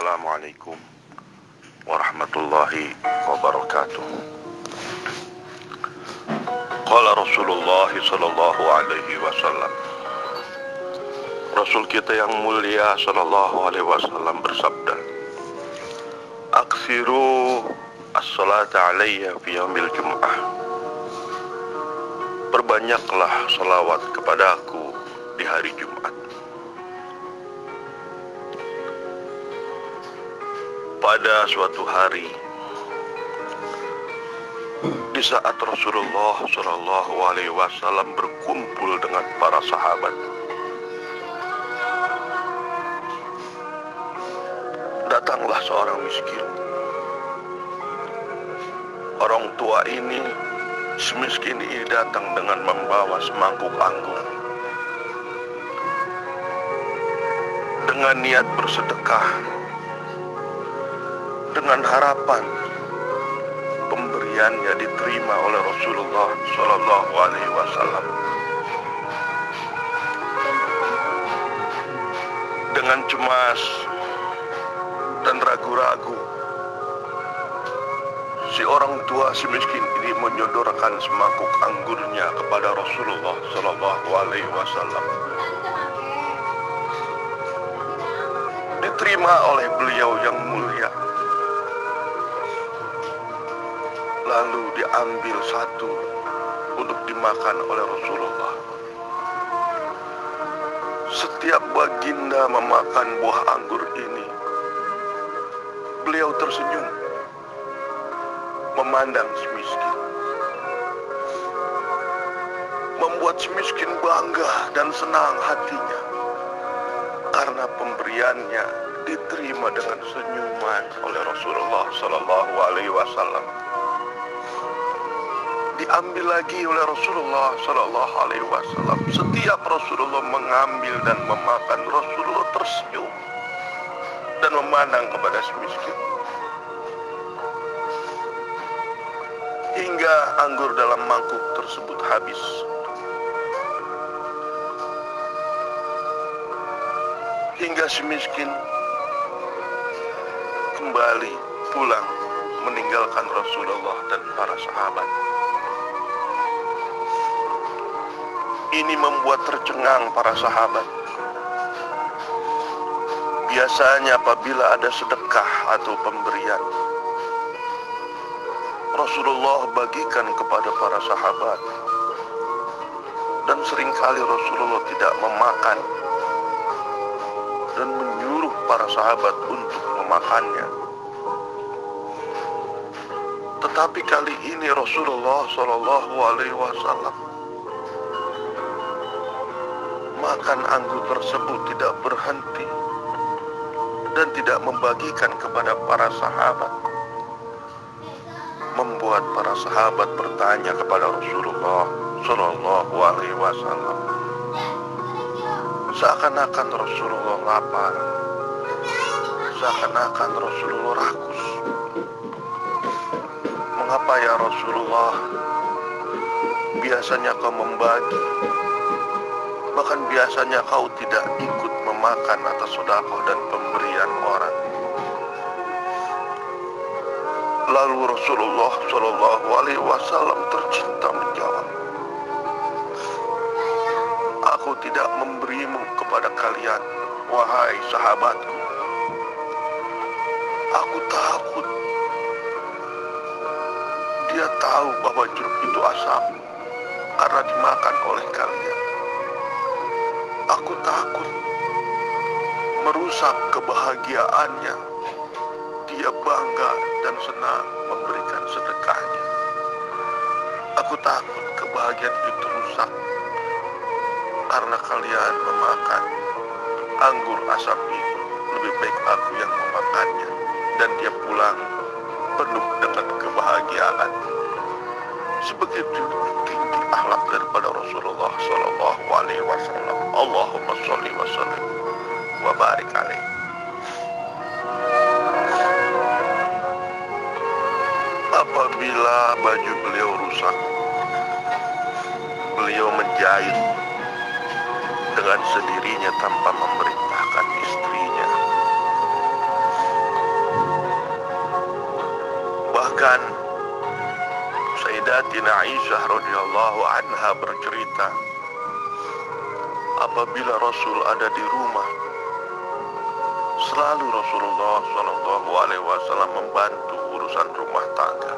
Assalamualaikum warahmatullahi wabarakatuh. Qala Rasulullah sallallahu alaihi wasallam. Rasul kita yang mulia sallallahu alaihi wasallam bersabda, "Aksiru as-salata alayya fi yaumil jum'ah." Perbanyaklah salawat kepadaku di hari Jumat. Pada suatu hari, di saat Rasulullah Shallallahu Alaihi Wasallam berkumpul dengan para sahabat, datanglah seorang miskin. Orang tua ini, si miskin ini datang dengan membawa semangkuk anggur dengan niat bersedekah, dengan harapan pemberiannya diterima oleh Rasulullah Shallallahu Alaihi Wasallam. Dengan cemas dan ragu-ragu, si orang tua si miskin ini menyodorkan semangkuk anggurnya kepada Rasulullah Shallallahu Alaihi Wasallam. Diterima oleh beliau yang mulia. Lalu diambil satu untuk dimakan oleh Rasulullah. Setiap baginda memakan buah anggur ini, beliau tersenyum memandang si miskin, membuat si miskin bangga dan senang hatinya karena pemberiannya diterima dengan senyuman oleh Rasulullah Sallallahu Alaihi Wasallam. Diambil lagi oleh Rasulullah Sallallahu Alaihi Wasallam. Setiap Rasulullah mengambil dan memakan, Rasulullah tersenyum dan memandang kepada si miskin, hingga anggur dalam mangkuk tersebut habis. Hingga si miskin kembali pulang meninggalkan Rasulullah dan para sahabat. Ini membuat tercengang para sahabat. Biasanya apabila ada sedekah atau pemberian, Rasulullah bagikan kepada para sahabat, dan seringkali Rasulullah tidak memakan dan menyuruh para sahabat untuk memakannya. Tetapi kali ini Rasulullah Shallallahu Alaihi Wasallam makan anggur tersebut tidak berhenti dan tidak membagikan kepada para sahabat, membuat para sahabat bertanya kepada Rasulullah Shallallahu Alaihi Wasallam. Seakan-akan Rasulullah lapar, seakan-akan Rasulullah rakus. Mengapa ya Rasulullah? Biasanya kau membagi, bahkan biasanya kau tidak ikut memakan atas sedekah dan pemberian orang. Lalu Rasulullah Shallallahu Alaihi Wasallam tercinta menjawab, "Aku tidak memberimu kepada kalian, wahai sahabatku. Aku takut dia tahu bahwa jeruk itu asam karena dimakan oleh kalian. Aku takut merusak kebahagiaannya. Dia bangga dan senang memberikan sedekahnya. Aku takut kebahagiaan itu rusak karena kalian memakan anggur asam itu. Lebih baik aku yang memakannya dan dia pulang penuh dengan kebahagiaan." Sebegitu tinggi akhlak daripada Rasulullah Sallallahu Alaihi Wasallam. Allahumma sholli wa sallim wa barik alaihi. Apabila baju beliau rusak, beliau menjahit dengan sendirinya tanpa memerintahkan istrinya. Bahkan Sayyidatina Aisyah radhiyallahu anha bercerita, apabila Rasul ada di rumah, selalu Rasulullah SAW membantu urusan rumah tangga.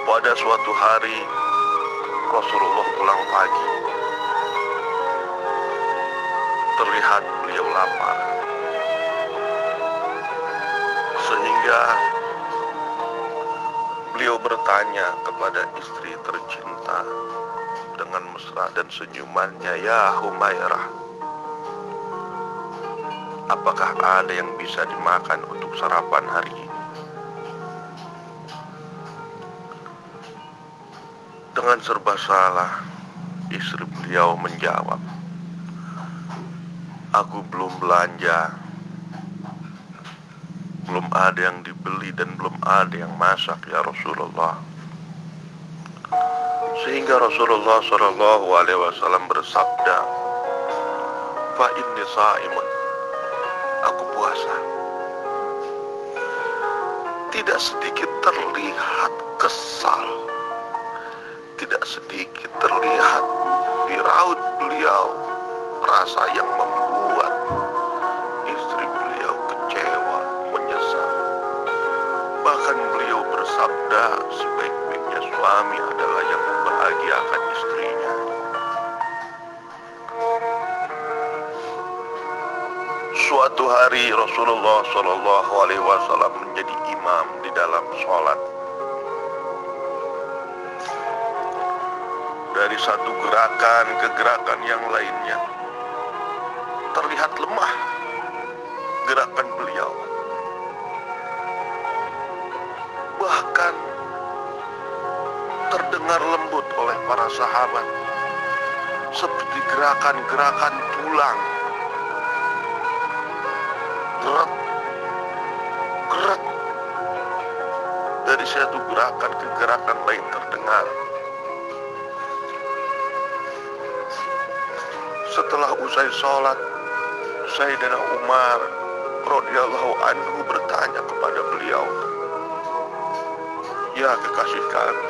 Pada suatu hari Rasulullah pulang pagi, terlihat beliau lapar, sehingga beliau bertanya kepada istri tercinta dengan mesra dan senyumannya, "Ya Humairah, apakah ada yang bisa dimakan untuk sarapan hari ini?" Dengan serba salah, istri beliau menjawab, "Aku belum belanja, belum ada yang dibeli dan belum ada yang masak ya Rasulullah." Sehingga Rasulullah SAW bersabda, "Fa inni sha'imun," aku puasa. Tidak sedikit terlihat kesal, tidak sedikit terlihat di raut beliau rasa yang membuat istri beliau kecewa, menyesal. Bahkan beliau bersabda, sebaik-baiknya suami adalah yang membahagiakan istrinya. Suatu hari Rasulullah SAW menjadi imam di dalam sholat. Dari satu gerakan ke gerakan yang lainnya, terlihat lemah gerakan beliau. Bahkan terdengar lembut oleh para sahabat, seperti gerakan-gerakan tulang. Gerak, gerak. Dari satu gerakan ke gerakan lain terdengar. Setelah usai sholat, Sayyidina Umar radhiyallahu anhu bertanya kepada beliau, "Ya kekasih kami,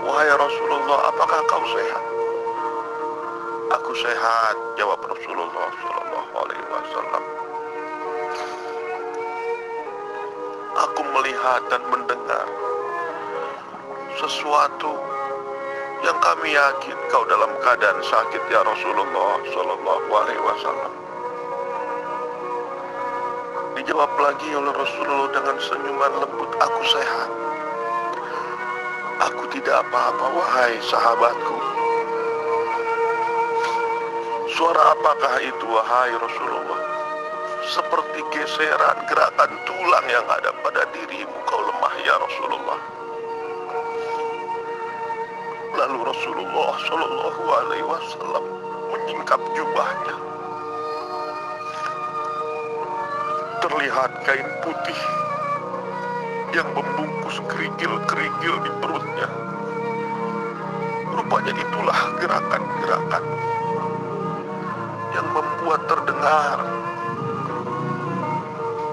wahai Rasulullah, apakah kau sehat?" "Aku sehat," jawab Rasulullah SAW. "Aku melihat dan mendengar sesuatu yang kami yakin kau dalam keadaan sakit ya Rasulullah SAW." Dijawab lagi oleh Rasulullah dengan senyuman lembut, "Aku sehat. Aku tidak apa-apa wahai sahabatku." "Suara apakah itu wahai Rasulullah?" "Seperti geseran gerakan tulang yang ada pada dirimu, kau lemah ya Rasulullah." Lalu Rasulullah SAW menyingkap jubahnya. Terlihat kain putih yang membungkus kerikil-kerikil di perutnya. Rupanya itulah gerakan-gerakan yang membuat terdengar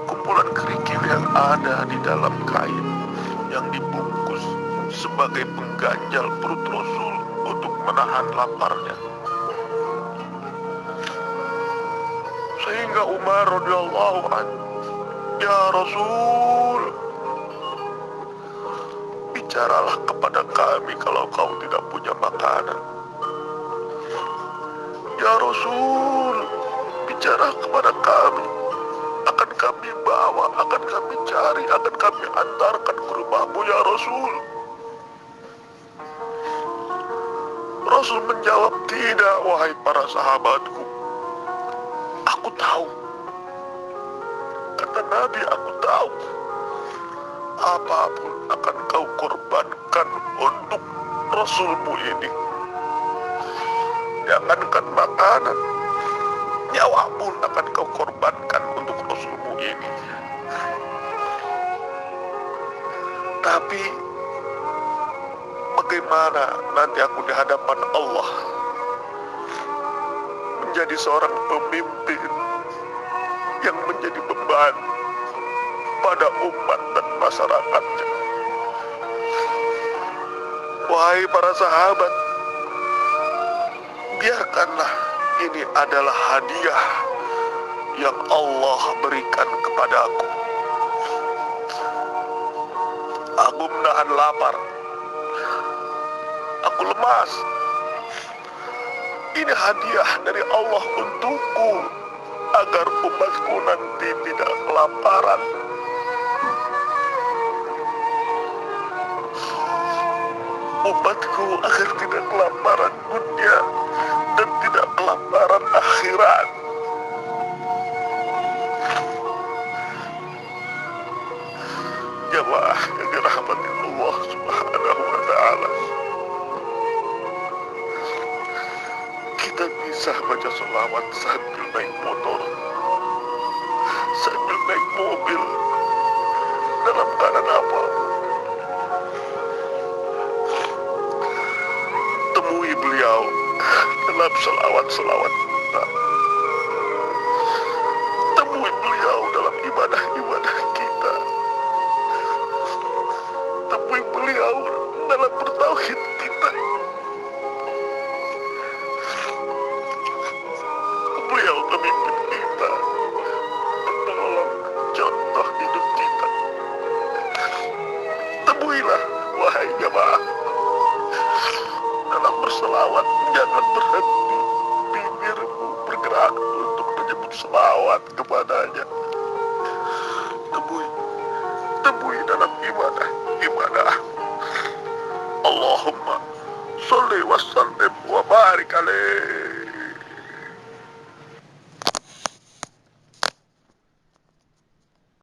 kumpulan kerikil yang ada di dalam kain yang dibungkus sebagai pengganjal perut Rasul untuk menahan laparnya. Sehingga Umar radhiyallahu anhu, "Ya Rasul, bicaralah kepada kami kalau kau tidak punya makanan. Ya Rasul, bicara kepada kami, akan kami bawa, akan kami cari, akan kami antarkan ke rumahmu ya Rasul." Rasul menjawab, "Tidak wahai para sahabatku, aku tahu." Kata Nabi, "Aku tahu apapun akan kau korbankan untuk Rasulmu ini. Jangankan makanan, nyawa pun akan kau korbankan untuk Rasulmu ini. Tapi bagaimana nanti aku di hadapan Allah menjadi seorang pemimpin yang menjadi beban kepada umat dan masyarakatnya. Wahai para sahabat, biarkanlah ini adalah hadiah yang Allah berikan kepadaku. Aku menahan lapar, aku lemas. Ini hadiah dari Allah untukku, agar umatku nanti tidak kelaparan. Umatku agar tidak kelaparan dunia dan tidak kelaparan akhirat. Jamaah yang dirahmati Allah Subhanahu wa Ta'ala, kita bisa baca sholawat sambil naik motor, sambil naik mobil, dalam keadaan apa? Temui beliau dalam sholawat-sholawat kita. Temui beliau dalam ibadah-ibadah kita. Temui beliau dalam bertauhid kita. Beliau pemimpin kita, penolong, contoh hidup kita. Temuilah, wahai jamaah, dalam berselawat jangan berhenti bibirmu bergerak untuk menyebut selawat kepadanya. Temui dalam ibadah. Allahumma sholli wa sallim wa barik alaih.